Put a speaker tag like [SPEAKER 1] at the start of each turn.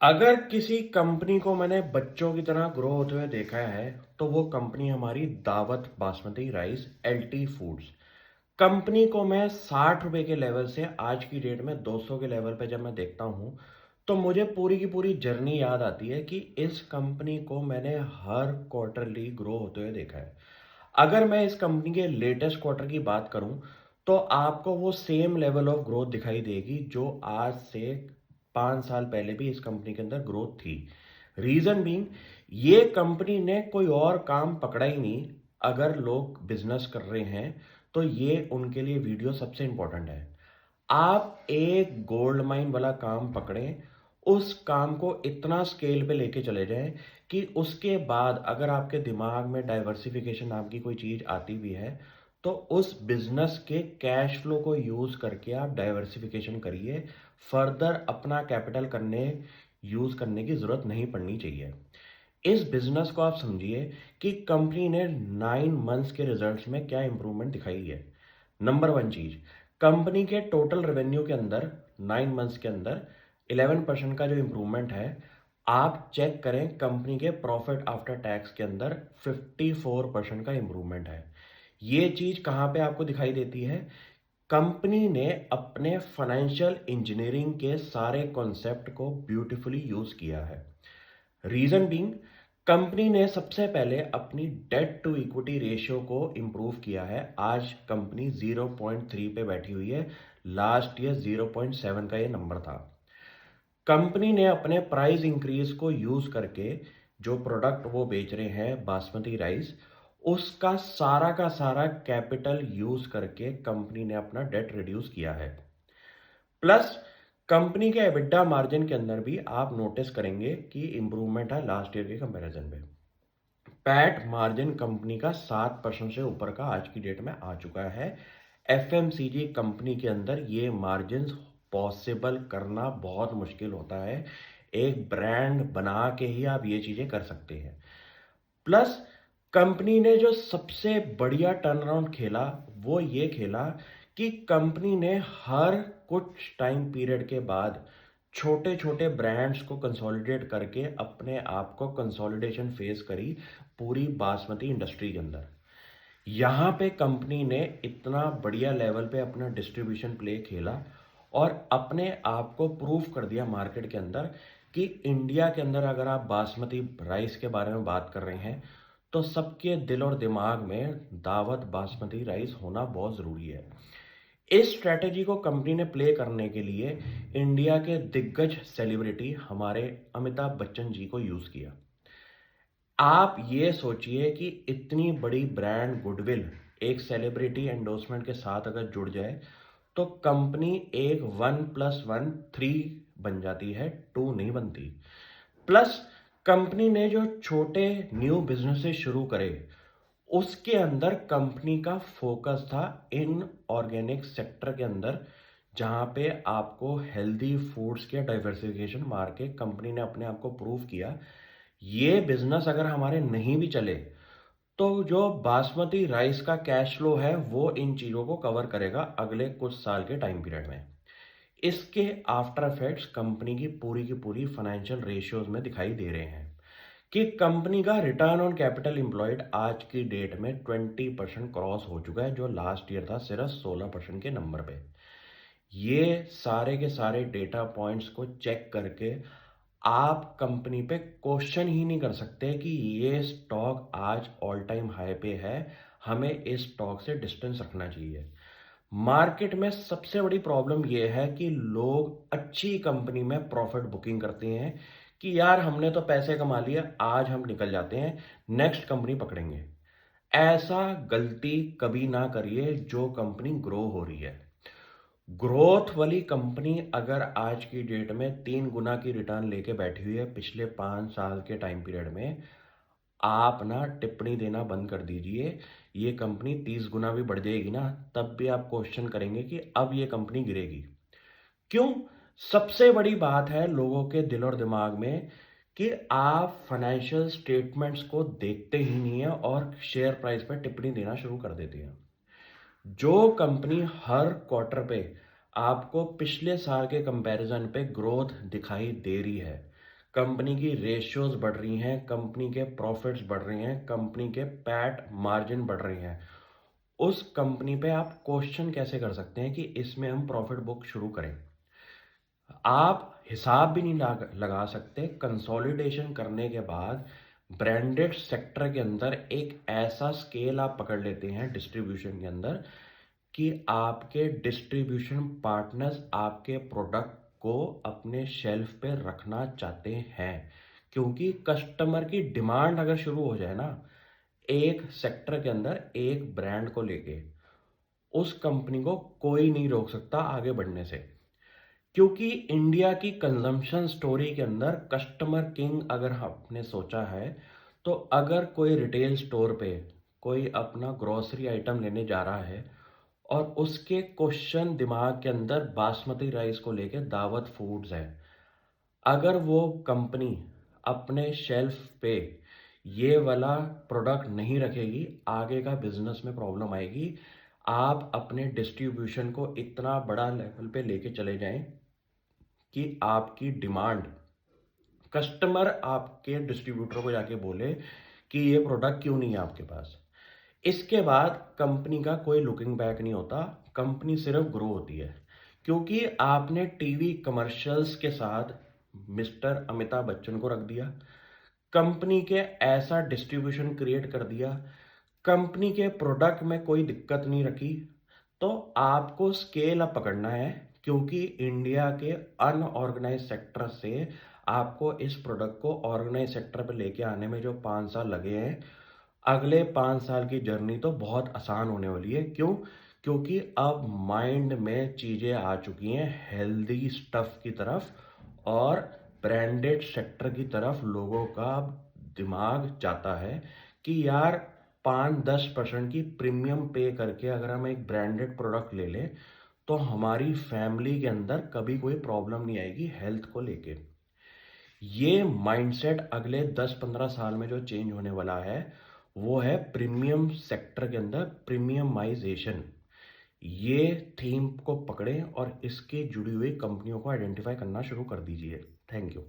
[SPEAKER 1] अगर किसी कंपनी को मैंने बच्चों की तरह ग्रो होते हुए देखा है तो वो कंपनी हमारी दावत basmati rice LT foods. Company को मैं 60 रुपए के लेवल से आज की डेट में 200 के लेवल पे जब मैं देखता हूँ तो मुझे पूरी की पूरी जर्नी याद आती है कि इस कंपनी को मैंने हर क्वार्टरली ग्रो होते हुए देखा है। अगर मैं इस कंपनी के लेटेस्ट क्वार्टर की बात करूं तो आपको वो सेम लेवल ऑफ ग्रोथ दिखाई देगी जो आज से 5 साल पहले भी इस कंपनी के अंदर ग्रोथ थी। रीजन बीइंग, ये कंपनी ने कोई और काम पकड़ा ही नहीं। अगर लोग बिजनेस कर रहे हैं तो ये उनके लिए वीडियो सबसे इंपॉर्टेंट है। आप एक गोल्ड माइन वाला काम पकड़ें, उस काम को इतना स्केल पे लेके चले जाएं कि उसके बाद अगर आपके दिमाग में डाइवर्सिफिकेशन नाम की कोई चीज आती भी है तो उस बिजनेस के कैश फ्लो को यूज करके आप डाइवर्सिफिकेशन करिए। फर्दर अपना कैपिटल यूज करने की जरूरत नहीं पड़नी चाहिए। इस बिजनेस को आप समझिए कि कंपनी ने 9 मंथ्स के रिजल्ट्स में क्या इंप्रूवमेंट दिखाई है। नंबर वन चीज, कंपनी के टोटल रेवेन्यू के अंदर 9 मंथ्स के अंदर 11% का जो इंप्रूवमेंट है। आप चेक करें कंपनी के प्रॉफिट आफ्टर टैक्स के अंदर 54% का इंप्रूवमेंट है। ये चीज कहां पे आपको दिखाई देती है? कंपनी ने अपने फाइनेंशियल इंजीनियरिंग के सारे कॉन्सेप्ट को ब्यूटीफुली यूज किया है। रीजन बीइंग, कंपनी ने सबसे पहले अपनी डेट टू इक्विटी रेशियो को इंप्रूव किया है। आज कंपनी 0.3 पे बैठी हुई है। लास्ट ईयर 0.7 का ये नंबर था। कंपनी ने अपने प्राइस इंक्रीज को यूज करके जो प्रोडक्ट वो बेच रहे हैं बासमती राइस, उसका सारा का सारा कैपिटल यूज करके कंपनी ने अपना डेट रिड्यूस किया है। प्लस कंपनी के एबिटा मार्जिन के अंदर भी आप नोटिस करेंगे कि इंप्रूवमेंट है लास्ट ईयर के कंपैरिजन में। पैट मार्जिन कंपनी का 7% से ऊपर का आज की डेट में आ चुका है। एफएमसीजी कंपनी के अंदर ये मार्जिन पॉसिबल करना बहुत मुश्किल होता है। एक ब्रांड बना के ही आप ये चीजें कर सकते हैं। प्लस कंपनी ने जो सबसे बढ़िया टर्न अराउंड खेला वो ये खेला कि कंपनी ने हर कुछ टाइम पीरियड के बाद छोटे छोटे ब्रांड्स को कंसोलिडेट करके अपने आप को कंसोलिडेशन फेस करी पूरी बासमती इंडस्ट्री के अंदर। यहाँ पे कंपनी ने इतना बढ़िया लेवल पे अपना डिस्ट्रीब्यूशन प्ले खेला और अपने आप को प्रूव कर दिया मार्केट के अंदर कि इंडिया के अंदर अगर आप बासमती राइस के बारे में बात कर रहे हैं तो सबके दिल और दिमाग में दावत बासमती राइस होना बहुत ज़रूरी है। इस स्ट्रेटेजी को कंपनी ने प्ले करने के लिए इंडिया के दिग्गज सेलिब्रिटी हमारे अमिताभ बच्चन जी को यूज़ किया। आप ये सोचिए कि इतनी बड़ी ब्रांड गुडविल एक सेलिब्रिटी एंडोर्समेंट के साथ अगर जुड़ जाए तो कंपनी एक 1+1 3 बन जाती है, 2 नहीं बनती। प्लस कंपनी ने जो छोटे न्यू बिजनेसेस शुरू करे उसके अंदर कंपनी का फोकस था इन ऑर्गेनिक सेक्टर के अंदर, जहां पे आपको हेल्दी फूड्स के डाइवर्सिफिकेशन मार के कंपनी ने अपने आप को प्रूव किया। ये बिजनेस अगर हमारे नहीं भी चले तो जो बासमती राइस का कैश फ्लो है वो इन चीजों को कवर करेगा अगले कुछ साल के टाइम पीरियड में। इसके आफ्टर इफेक्ट्स कंपनी की पूरी फाइनेंशियल रेशियोज में दिखाई दे रहे हैं कि कंपनी का रिटर्न ऑन कैपिटल एम्प्लॉयड आज की डेट में 20% क्रॉस हो चुका है, जो लास्ट ईयर था सिर्फ 16% के नंबर पे। ये सारे के सारे डेटा पॉइंट्स को चेक करके आप कंपनी पे क्वेश्चन ही नहीं कर सकते कि ये स्टॉक आज ऑल टाइम हाई पे है, हमें इस स्टॉक से डिस्टेंस रखना चाहिए। मार्केट में सबसे बड़ी प्रॉब्लम यह है कि लोग अच्छी कंपनी में प्रॉफिट बुकिंग करते हैं कि यार हमने तो पैसे कमा लिया, आज हम निकल जाते हैं, नेक्स्ट कंपनी पकड़ेंगे। ऐसा गलती कभी ना करिए जो कंपनी ग्रो हो रही है। ग्रोथ वाली कंपनी अगर आज की डेट में 3 गुना की रिटर्न लेके बैठी हुई है पिछले 5 साल के टाइम पीरियड में, आप ना टिप्पणी देना बंद कर दीजिए। ये कंपनी 30 गुना भी बढ़ जाएगी ना तब भी आप क्वेश्चन करेंगे कि अब ये कंपनी गिरेगी क्यों। सबसे बड़ी बात है लोगों के दिल और दिमाग में कि आप फाइनेंशियल स्टेटमेंट्स को देखते ही नहीं है और शेयर प्राइस पर टिप्पणी देना शुरू कर देते हैं। जो कंपनी हर क्वार्टर पे आपको पिछले साल के कंपैरिजन पे ग्रोथ दिखाई दे रही है, कंपनी की रेशियोज बढ़ रही हैं, कंपनी के प्रॉफिट्स बढ़ रहे हैं, कंपनी के पैट मार्जिन बढ़ रहे हैं, उस कंपनी पे आप क्वेश्चन कैसे कर सकते हैं कि इसमें हम प्रॉफिट बुक शुरू करें? आप हिसाब भी नहीं लगा सकते। कंसोलिडेशन करने के बाद ब्रांडेड सेक्टर के अंदर एक ऐसा स्केल आप पकड़ लेते हैं डिस्ट्रीब्यूशन के अंदर कि आपके डिस्ट्रीब्यूशन पार्टनर्स आपके प्रोडक्ट को अपने शेल्फ पे रखना चाहते हैं, क्योंकि कस्टमर की डिमांड अगर शुरू हो जाए ना एक सेक्टर के अंदर एक ब्रांड को लेके, उस कंपनी को कोई नहीं रोक सकता आगे बढ़ने से। क्योंकि इंडिया की कंजम्पशन स्टोरी के अंदर कस्टमर किंग अगर आपने सोचा है, तो अगर कोई रिटेल स्टोर पे कोई अपना ग्रोसरी आइटम लेने जा रहा है और उसके क्वेश्चन दिमाग के अंदर बासमती राइस को लेके दावत फूड्स है, अगर वो कंपनी अपने शेल्फ पे ये वाला प्रोडक्ट नहीं रखेगी, आगे का बिजनेस में प्रॉब्लम आएगी। आप अपने डिस्ट्रीब्यूशन को इतना बड़ा लेवल पे लेके चले जाएं कि आपकी डिमांड कस्टमर आपके डिस्ट्रीब्यूटर को जाके बोले कि ये प्रोडक्ट क्यों नहीं है आपके पास। इसके बाद कंपनी का कोई लुकिंग बैक नहीं होता, कंपनी सिर्फ ग्रो होती है। क्योंकि आपने टीवी कमर्शियल्स के साथ मिस्टर अमिताभ बच्चन को रख दिया, कंपनी के ऐसा डिस्ट्रीब्यूशन क्रिएट कर दिया, कंपनी के प्रोडक्ट में कोई दिक्कत नहीं रखी, तो आपको स्केल अप पकड़ना है। क्योंकि इंडिया के अनऑर्गेनाइज सेक्टर से आपको इस प्रोडक्ट को ऑर्गेनाइज सेक्टर पे लेके आने में जो 5 साल लगे हैं, अगले 5 साल की जर्नी तो बहुत आसान होने वाली है। क्यों? क्योंकि अब माइंड में चीजें आ चुकी हैं हेल्दी स्टफ की तरफ, और ब्रांडेड सेक्टर की तरफ लोगों का दिमाग जाता है कि यार 5-10% की प्रीमियम पे करके अगर हम एक ब्रांडेड प्रोडक्ट ले लें तो हमारी फैमिली के अंदर कभी कोई प्रॉब्लम नहीं आएगी हेल्थ को लेके। ये माइंडसेट अगले 10-15 साल में जो चेंज होने वाला है वो है प्रीमियम सेक्टर के अंदर प्रीमियमाइजेशन। ये थीम को पकड़ें और इसके जुड़ी हुई कंपनियों को आइडेंटिफाई करना शुरू कर दीजिए। Thank you.